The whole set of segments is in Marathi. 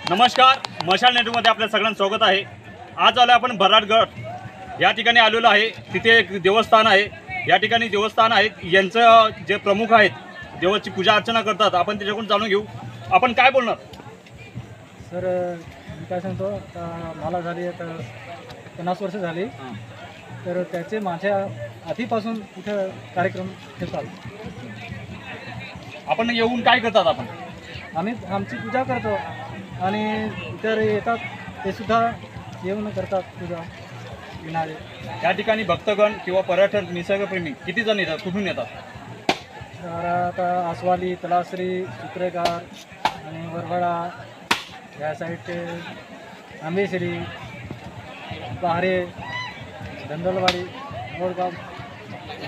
नमस्कार, मशाल नेटवर्कमध्ये आपल्या सगळ्यांचं स्वागत आहे। आज आलो आपण भराडगड या ठिकाणी आलेलो आहे। तिथे एक देवस्थान आहे। या ठिकाणी देवस्थान आहेत, यांचं जे प्रमुख आहेत देवाची पूजा अर्चना करतात। आपण त्याच्याकडून जाणून घेऊ। आपण काय बोलणार सर? मी काय सांगतो, मला झाली आता 50 वर्ष झाली, तर त्याचे माझ्या आधीपासून इथं कार्यक्रम ठेवतात। आपण येऊन काय करतात? आम्ही आमची पूजा करतो आणि इतर येतात ते सुद्धा येऊन करतात पूजा येणारे। या ठिकाणी भक्तगण किंवा पर्यटन निसर्गप्रेमी किती जण येतात, कुठून येतात? तर आता आसवाली, तलासरी, चित्रेगार आणि वरवडा या साईडचे, आंबेश्री, पहारे, धंदलवाडी, मोडगाव,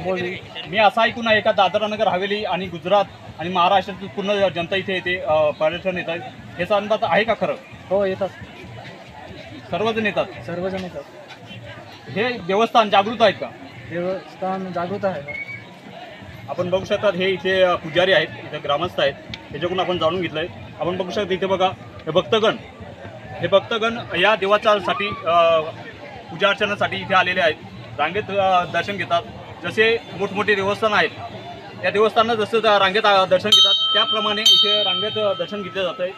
बोली। मी असं ऐकून आहे का दादरा नगर हवेली आणि गुजरात आणि महाराष्ट्रातील पूर्ण जनता इथे येते, पर्यटन येतात, हे सांगतात आहे का खरं? हो, येतात, सर्वजण येतात? सर्वजण येतात। हे देवस्थान जागृत आहेत का? देवस्थान जागृत आहे। आपण बघू शकतात हे इथे पुजारी आहेत, इथे ग्रामस्थ आहेत, त्याच्याकडून आपण जाणून घेतलंय। आपण बघू शकता इथे बघा हे भक्तगण या देवाच्यासाठी पूजा अर्चनासाठी इथे आलेले आहेत। रांगेत दर्शन घेतात। जसे मोठमोठे देवस्थान आहेत, त्या देवस्थानात जसं रांगेत दर्शन घेतात त्याप्रमाणे इथे रांगेत दर्शन घेतलं जातं आहे।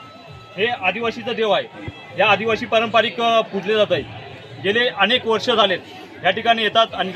हे आदिवासीचं देव आहे। या आदिवासी पारंपरिक पूजले जात आहे। गेले अनेक वर्ष झालेत या ठिकाणी येतात आणि